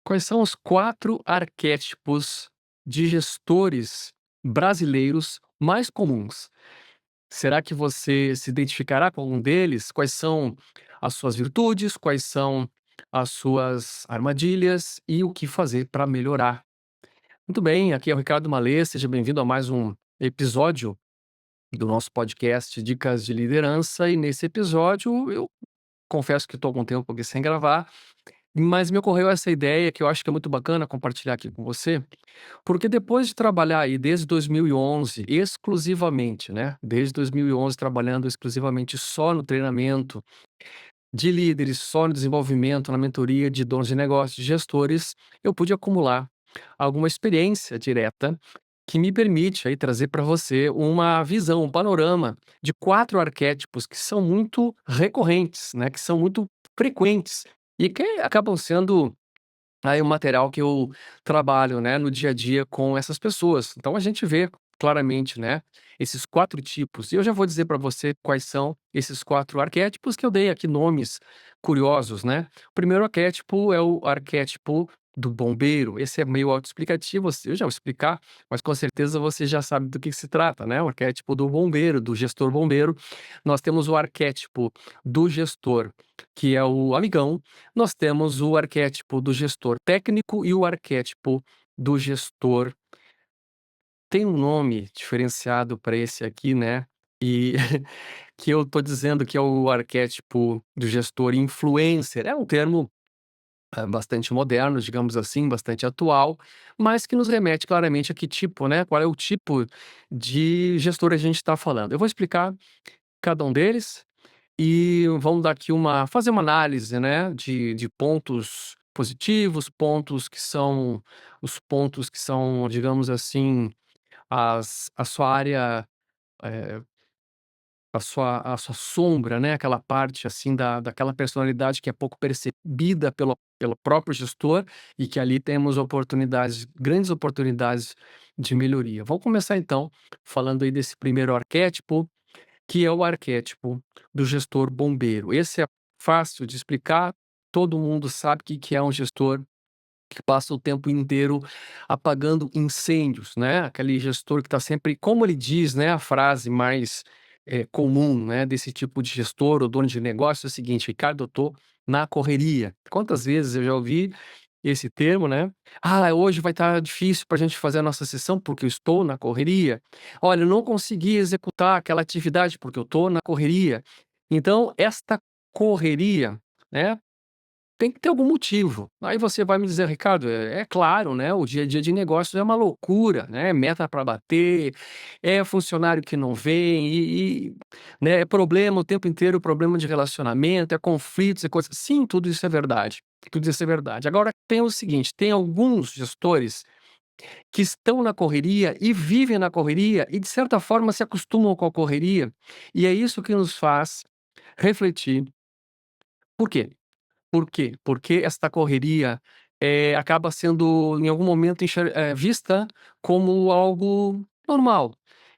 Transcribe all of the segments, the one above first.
Quais são os 4 arquétipos de gestores brasileiros mais comuns? Será que você se identificará com algum deles? Quais são as suas virtudes? Quais são as suas armadilhas? E o que fazer para melhorar? Muito bem, aqui é o Ricardo Malê, seja bem-vindo a mais um episódio do nosso podcast Dicas de Liderança. E nesse episódio eu confesso que estou algum tempo aqui sem gravar, mas me ocorreu essa ideia que eu acho que é muito bacana compartilhar aqui com você, porque depois de trabalhar aí desde 2011 exclusivamente, né, desde 2011 trabalhando exclusivamente só no treinamento de líderes, só no desenvolvimento, na mentoria de donos de negócios, de gestores, eu pude acumular alguma experiência direta que me permite aí trazer para você uma visão, um panorama de 4 arquétipos que são muito recorrentes, né, que são muito frequentes e que acabam sendo aí o material que eu trabalho, né, no dia a dia com essas pessoas. Então a gente vê claramente, né, esses 4 tipos. E eu já vou dizer para você quais são esses 4 arquétipos que eu dei aqui nomes curiosos, né. O primeiro arquétipo é o arquétipo do bombeiro. Esse é meio autoexplicativo, eu já vou explicar, mas com certeza você já sabe do que se trata, né. O arquétipo do bombeiro, do gestor bombeiro. Nós temos o arquétipo do gestor, que é o amigão. Nós temos o arquétipo do gestor técnico e o arquétipo do gestor tem um nome diferenciado para esse aqui, né, e que eu tô dizendo que é o arquétipo do gestor influencer. É um termo, bastante moderno, digamos assim, bastante atual, mas que nos remete claramente a que tipo, né, qual é o tipo de gestor a gente está falando. Eu vou explicar cada um deles e vamos dar aqui fazer uma análise, né, de pontos positivos, pontos que são os pontos que são, digamos assim, a sua área, eh, a sua sombra, né, aquela parte, assim, daquela personalidade que é pouco percebida pelo próprio gestor e que ali temos oportunidades, grandes oportunidades de melhoria. Vamos começar então falando aí desse primeiro arquétipo, que é o arquétipo do gestor bombeiro. Esse é fácil de explicar, todo mundo sabe que é um gestor que passa o tempo inteiro apagando incêndios, né, aquele gestor que está sempre como ele diz, né, a frase mais, comum, né, desse tipo de gestor ou dono de negócio é o seguinte: "Ricardo, eu tô na correria". Quantas vezes eu já ouvi esse termo, né: "Ah, hoje vai estar difícil para a gente fazer a nossa sessão, porque eu estou na correria. Olha, eu não consegui executar aquela atividade, porque eu estou na correria". Então esta correria, né, tem que ter algum motivo. Aí você vai me dizer: "Ricardo, é claro, né, o dia a dia de negócios é uma loucura, né, meta para bater, é funcionário que não vem né, é problema o tempo inteiro, problema de relacionamento, é conflitos, é coisa". Sim, tudo isso é verdade, tudo isso é verdade. Agora tem o seguinte, tem alguns gestores que estão na correria e vivem na correria e de certa forma se acostumam com a correria, e é isso que nos faz refletir. Por quê? Por quê? Porque esta correria, acaba sendo em algum momento vista como algo normal.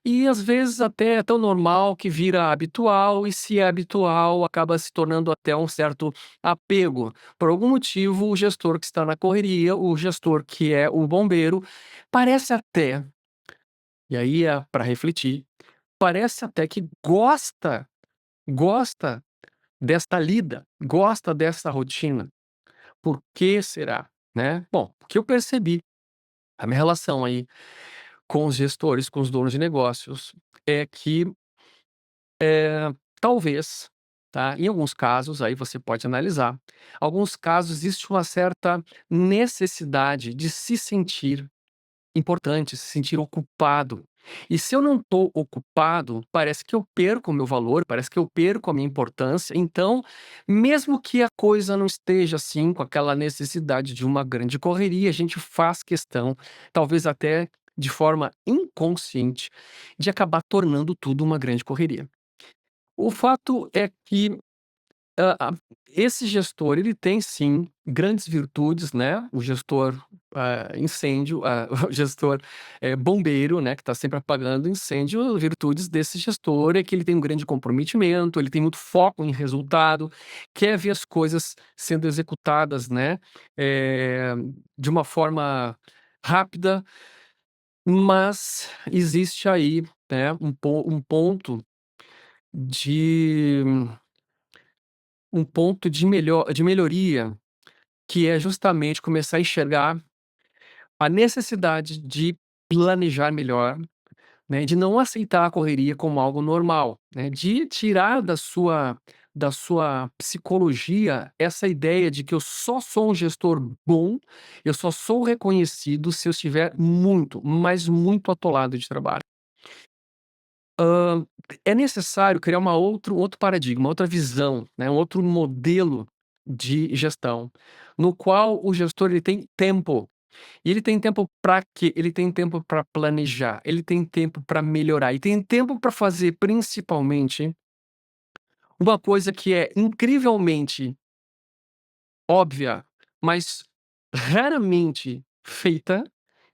E às vezes até é tão normal que vira habitual e se é habitual acaba se tornando até um certo apego. Por algum motivo o gestor que está na correria, o gestor que é o bombeiro, parece até, e aí é para refletir, parece até que gosta desta lida, gosta dessa rotina. Por que será, né? Bom, o que eu percebi, a minha relação aí com os gestores, com os donos de negócios, é que, talvez, tá, em alguns casos, aí você pode analisar, alguns casos existe uma certa necessidade de se sentir importante, se sentir ocupado. E se eu não estou ocupado, parece que eu perco o meu valor, parece que eu perco a minha importância. Então, mesmo que a coisa não esteja assim, com aquela necessidade de uma grande correria, a gente faz questão, talvez até de forma inconsciente, de acabar tornando tudo uma grande correria. O fato é que esse gestor, ele tem sim grandes virtudes, né, o gestor incêndio, o gestor, bombeiro, né, que está sempre apagando incêndio, virtudes desse gestor é que ele tem um grande comprometimento, ele tem muito foco em resultado, quer ver as coisas sendo executadas, né, eh, de uma forma rápida, mas existe aí, né, um ponto de de melhoria, que é justamente começar a enxergar a necessidade de planejar melhor, né, de não aceitar a correria como algo normal, né, de tirar da sua psicologia essa ideia de que eu só sou um gestor bom, eu só sou reconhecido se eu estiver muito, mas muito atolado de trabalho. Hã, É necessário criar um outro paradigma, outra visão, né, um outro modelo de gestão, no qual o gestor ele tem tempo. E ele tem tempo para quê? Ele tem tempo para planejar, ele tem tempo para melhorar e tem tempo para fazer, principalmente, uma coisa que é incrivelmente óbvia, mas raramente feita,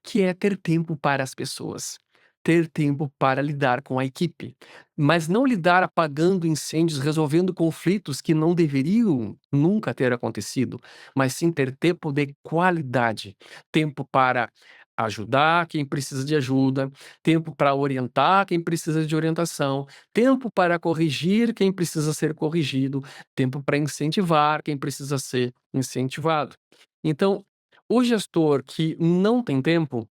que é ter tempo para as pessoas, ter tempo para lidar com a equipe, mas não lidar apagando incêndios, resolvendo conflitos que não deveriam nunca ter acontecido, mas sim ter tempo de qualidade, tempo para ajudar quem precisa de ajuda, tempo para orientar quem precisa de orientação, tempo para corrigir quem precisa ser corrigido, tempo para incentivar quem precisa ser incentivado. Então, o gestor que não tem tempo,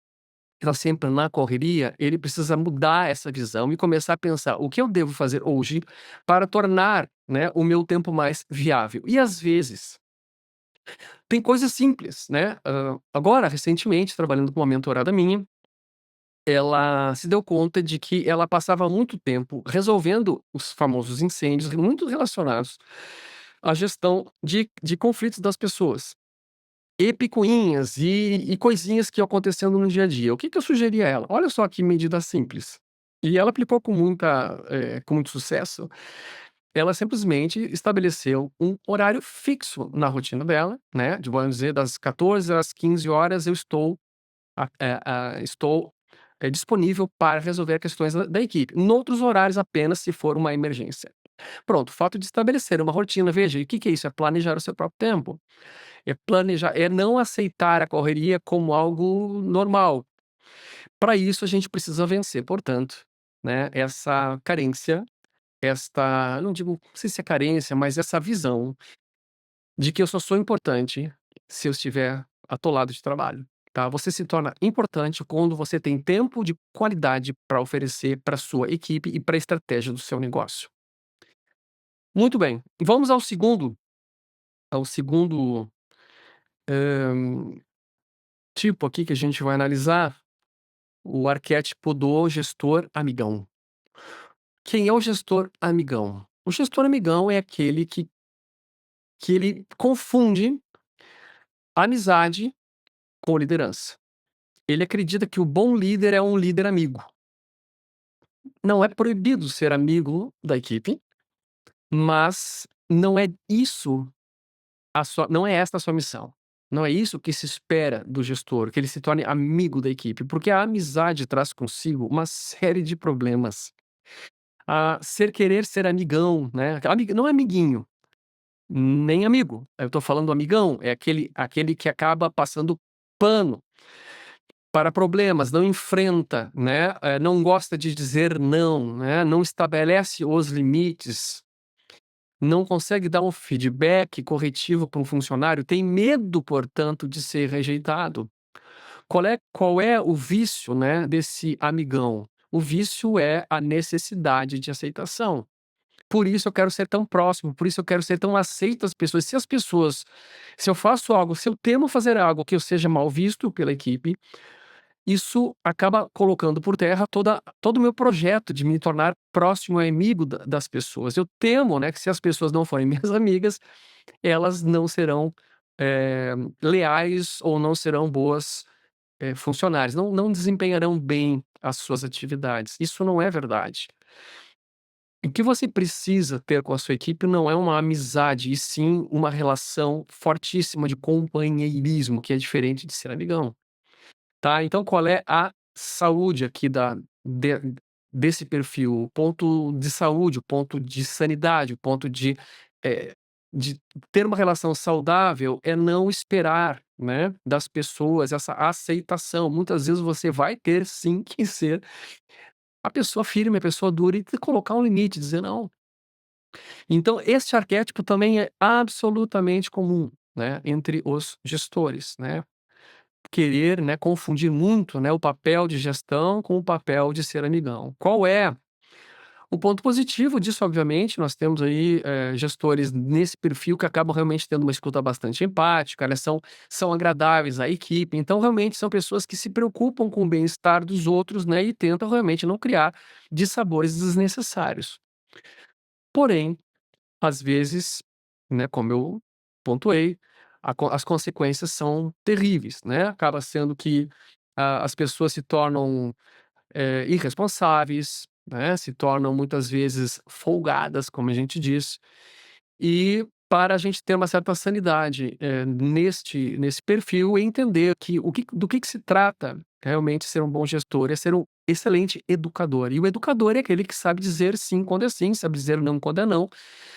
está sempre na correria, ele precisa mudar essa visão e começar a pensar: "O que eu devo fazer hoje para tornar, né, o meu tempo mais viável?". E às vezes, tem coisas simples, né. Agora, recentemente, trabalhando com uma mentorada minha, ela se deu conta de que ela passava muito tempo resolvendo os famosos incêndios, muito relacionados à gestão de conflitos das pessoas. E picuinhas e coisinhas que iam acontecendo no dia a dia. O que que eu sugeri a ela? Olha só que medida simples. E ela aplicou com muito sucesso. Ela simplesmente estabeleceu um horário fixo na rotina dela, né, de vamos dizer das 14 às 15 horas eu estou disponível para resolver questões da equipe. Noutros horários apenas se for uma emergência. Pronto, o fato de estabelecer uma rotina, veja, e o que que é isso? É planejar o seu próprio tempo. É planejar, é não aceitar a correria como algo normal. Para isso a gente precisa vencer, portanto, né, essa carência, não digo, não sei se é carência, mas essa visão de que eu só sou importante se eu estiver atolado de trabalho, tá. Você se torna importante quando você tem tempo de qualidade para oferecer para sua equipe e para a estratégia do seu negócio. Muito bem, vamos ao segundo, hã, tipo aqui que a gente vai analisar. O arquétipo do gestor amigão. Quem é o gestor amigão? O gestor amigão é aquele que ele confunde amizade com liderança. Ele acredita que o bom líder é um líder amigo. Não é proibido ser amigo da equipe, mas não é esta a sua missão. Não é isso que se espera do gestor, que ele se torne amigo da equipe, porque a amizade traz consigo uma série de problemas. Querer ser amigão, né, não é amiguinho, nem amigo. Eu tô falando amigão, é aquele que acaba passando pano para problemas, não enfrenta, né, não gosta de dizer não, né, não estabelece os limites, não consegue dar um feedback corretivo para um funcionário, tem medo, portanto, de ser rejeitado. Qual é o vício, né, desse amigão? O vício é a necessidade de aceitação. Por isso eu quero ser tão próximo, por isso eu quero ser tão aceito às pessoas. Se eu faço algo, se eu temo fazer algo que eu seja mal visto pela equipe, isso acaba colocando por terra todo o meu projeto de me tornar próximo e amigo das pessoas. Eu temo, né, que se as pessoas não forem minhas amigas, elas não serão, leais ou não serão boas, funcionárias, não desempenharão bem as suas atividades. Isso não é verdade. O que você precisa ter com a sua equipe não é uma amizade, e sim uma relação fortíssima de companheirismo, que é diferente de ser amigão, tá. Então qual é a saúde aqui de desse perfil? O ponto de saúde, o ponto de sanidade, o ponto eh, de ter uma relação saudável é não esperar, né, das pessoas essa aceitação. Muitas vezes você vai ter sim que ser a pessoa firme, a pessoa dura e colocar um limite, dizer: "Não". Então esse arquétipo também é absolutamente comum, né, entre os gestores, né. Querer, né, confundir muito, né, o papel de gestão com o papel de ser amigão. Qual é o ponto positivo disso? Obviamente, nós temos aí, gestores nesse perfil que acabam realmente tendo uma escuta bastante empática, né, são agradáveis à equipe, então realmente são pessoas que se preocupam com o bem-estar dos outros, né, e tentam realmente não criar dissabores desnecessários. Porém, às vezes, né, como eu pontuei, as consequências são terríveis, né, acaba sendo que as pessoas se tornam, irresponsáveis, né, se tornam muitas vezes folgadas, como a gente diz, e para a gente ter uma certa sanidade, nesse perfil e entender que do que se trata realmente ser um bom gestor, é ser um excelente educador. E o educador é aquele que sabe dizer sim quando é sim, sabe dizer não quando é não,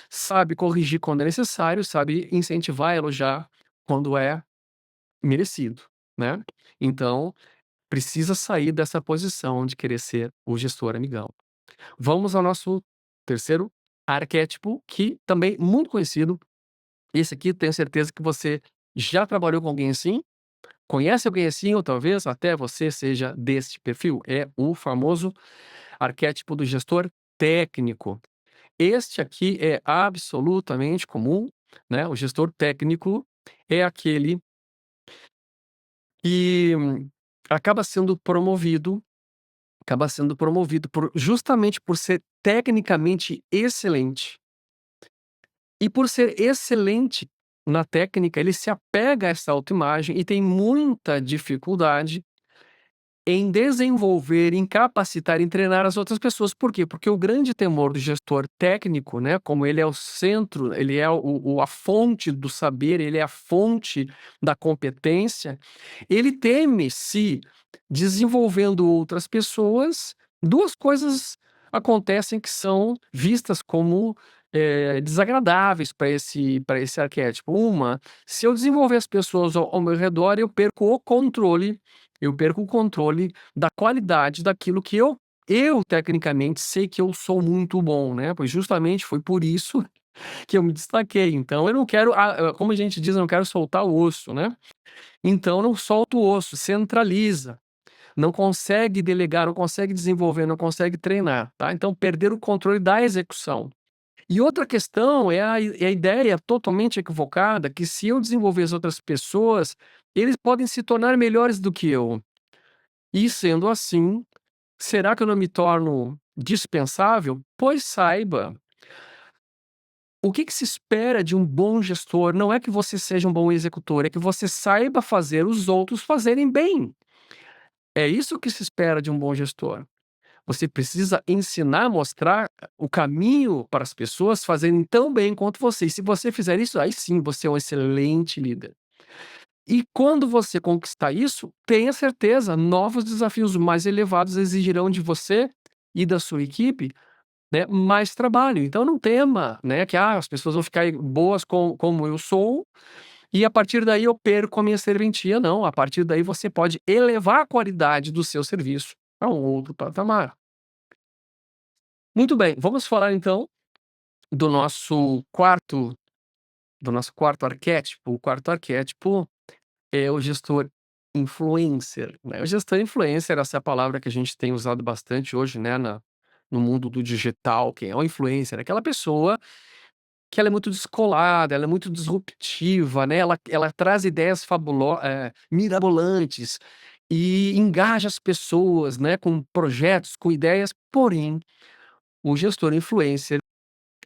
sabe corrigir quando é necessário, sabe incentivar, elogiar quando é merecido, né. Então, precisa sair dessa posição de querer ser o gestor amigão. Vamos ao nosso terceiro arquétipo, que também muito conhecido. Esse aqui tenho certeza que você já trabalhou com alguém assim, conhece alguém assim ou talvez até você seja deste perfil. É o famoso arquétipo do gestor técnico. Este aqui é absolutamente comum, né, o gestor técnico é aquele que acaba sendo promovido justamente por ser tecnicamente excelente. E por ser excelente na técnica, ele se apega a essa autoimagem e tem muita dificuldade em desenvolver, em capacitar, em treinar as outras pessoas. Por quê? Porque o grande temor do gestor técnico, né, como ele é o centro, ele é a fonte do saber, ele é a fonte da competência, ele teme se desenvolvendo outras pessoas, 2 coisas acontecem que são vistas como, desagradáveis para esse arquétipo. Uma, se eu desenvolver as pessoas ao meu redor, eu perco o controle da qualidade daquilo que eu tecnicamente sei que eu sou muito bom, né, pois justamente foi por isso que eu me destaquei. Então eu não quero, como a gente diz, eu não quero soltar o osso, né. Então não solta o osso, centraliza, não consegue delegar, não consegue desenvolver, não consegue treinar, tá. Então perder o controle da execução. E outra questão é a ideia totalmente equivocada que se eu desenvolver as outras pessoas, eles podem se tornar melhores do que eu. E sendo assim, será que eu não me torno dispensável? Pois saiba, o que se espera de um bom gestor não é que você seja um bom executor, é que você saiba fazer os outros fazerem bem. É isso que se espera de um bom gestor. Você precisa ensinar, mostrar o caminho para as pessoas fazerem tão bem quanto você. E se você fizer isso, aí sim você é um excelente líder. E quando você conquistar isso, tenha certeza, novos desafios mais elevados exigirão de você e da sua equipe, né, mais trabalho. Então não tema, né, que as pessoas vão ficar boas como eu sou, e a partir daí eu perco a minha serventia. Não, a partir daí você pode elevar a qualidade do seu serviço a um outro patamar. Muito bem, vamos falar então do nosso quarto arquétipo. O quarto arquétipo é o gestor influencer, né. O gestor influencer, essa é a palavra que a gente tem usado bastante hoje, né, no mundo do digital. Quem é o influencer? Aquela pessoa que ela é muito descolada, ela é muito disruptiva, né, ela traz ideias mirabolantes e engaja as pessoas, né, com projetos, com ideias, porém, o gestor influencer,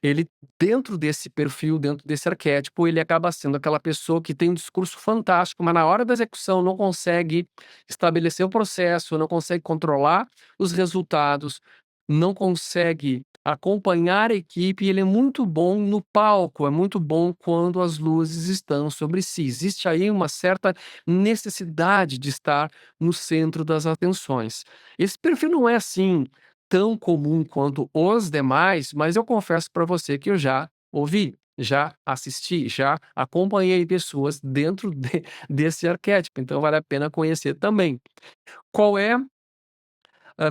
ele dentro desse perfil, dentro desse arquétipo, ele acaba sendo aquela pessoa que tem um discurso fantástico, mas na hora da execução não consegue estabelecer o processo, não consegue controlar os resultados, não consegue acompanhar a equipe, ele é muito bom no palco, é muito bom quando as luzes estão sobre si. Existe aí uma certa necessidade de estar no centro das atenções. Esse perfil não é assim tão comum quanto os demais, mas eu confesso para você que eu já ouvi, já assisti, já acompanhei pessoas dentro desse arquétipo, então vale a pena conhecer também. Qual é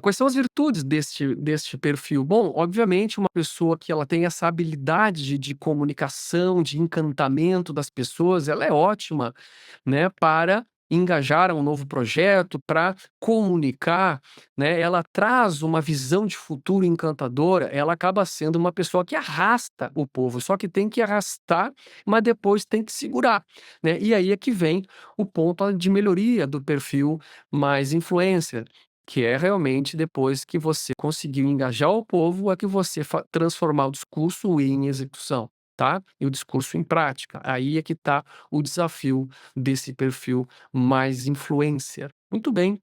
quais são as virtudes deste perfil? Bom, obviamente, uma pessoa que ela tem essa habilidade de comunicação, de encantamento das pessoas, ela é ótima, né, para engajar a um novo projeto, para comunicar, né, ela traz uma visão de futuro encantadora, ela acaba sendo uma pessoa que arrasta o povo, só que tem que arrastar, mas depois tem que segurar, né. E aí é que vem o ponto de melhoria do perfil mais influencer, que é realmente depois que você conseguiu engajar o povo, é que você transformar o discurso em execução, tá? E o discurso em prática. Aí é que está o desafio desse perfil mais influencer. Muito bem.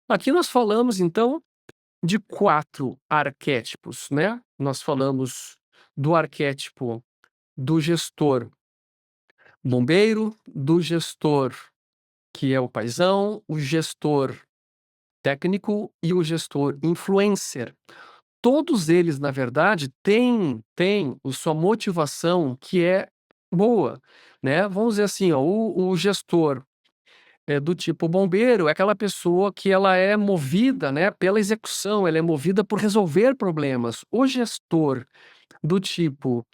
Aqui nós falamos então de 4 arquétipos, né? Nós falamos do arquétipo do gestor bombeiro, do gestor que é o paizão, o gestor técnico e o gestor influencer. Todos eles, na verdade, têm o sua motivação que é boa, né. Vamos dizer assim, ó, o gestor, do tipo bombeiro é aquela pessoa que ela é movida, né, pela execução, ela é movida por resolver problemas. O gestor do tipo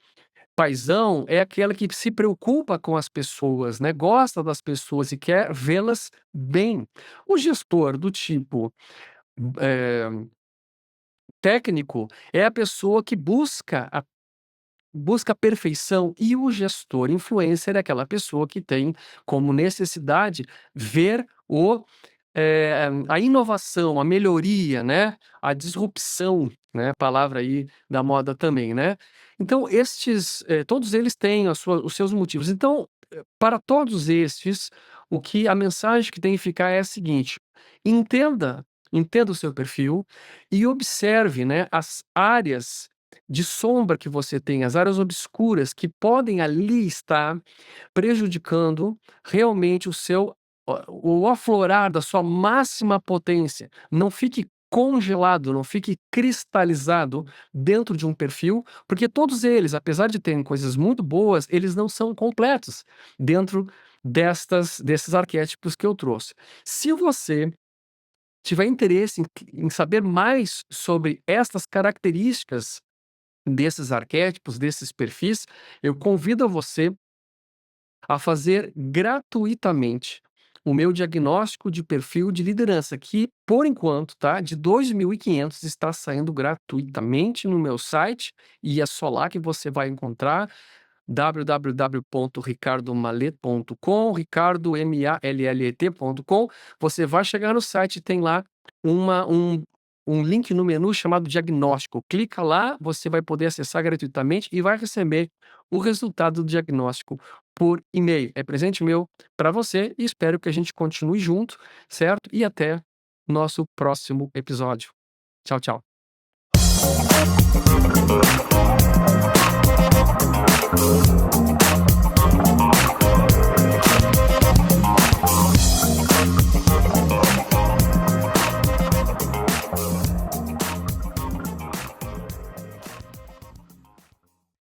paizão é aquela que se preocupa com as pessoas, né, gosta das pessoas e quer vê-las bem. O gestor do tipo, eh técnico é a pessoa que busca a perfeição, e o gestor influencer é aquela pessoa que tem como necessidade ver a inovação, a melhoria, né, a disrupção, né, palavra aí da moda também, né. Então todos eles têm os seus motivos. Então, para todos estes, a mensagem que tem que ficar é a seguinte: entenda o seu perfil e observe, né, as áreas de sombra que você tem, as áreas obscuras que podem ali estar prejudicando realmente o aflorar da sua máxima potência. Não fique congelado, não fique cristalizado dentro de um perfil, porque todos eles, apesar de terem coisas muito boas, eles não são completos dentro desses arquétipos que eu trouxe. Se você tiver interesse em saber mais sobre estas características desses arquétipos, desses perfis, eu convido você a fazer gratuitamente o meu diagnóstico de perfil de liderança, que por enquanto, tá, de 2.500 está saindo gratuitamente no meu site, e é só lá que você vai encontrar www.ricardomallet.com, Ricardo, Mallet.com. Você vai chegar no site, tem lá uma um link no menu chamado diagnóstico. Clica lá, você vai poder acessar gratuitamente e vai receber o resultado do diagnóstico por e-mail. É presente meu para você e espero que a gente continue junto, certo? E até nosso próximo episódio. Tchau, tchau.